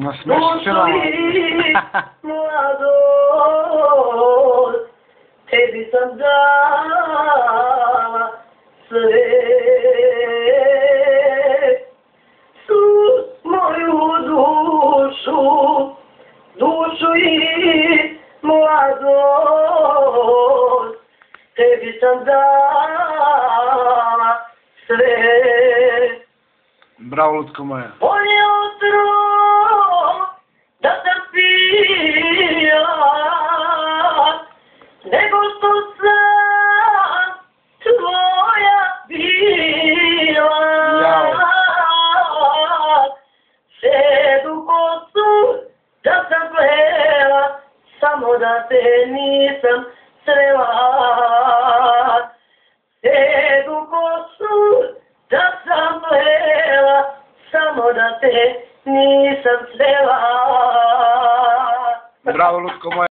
No smešno. Mladost, tebi sam dala sve. Svu moju dušu i mladost, tebi sam dala sve. Bravo, Lucko moja. Bolje otro da sam pila, nego što sam tvoja bila. Sedu kosu da sam plela, samo da te nisam srela. Sedu kosu da sam plela, samo da te nisam srela. Bravo, Lucko moja.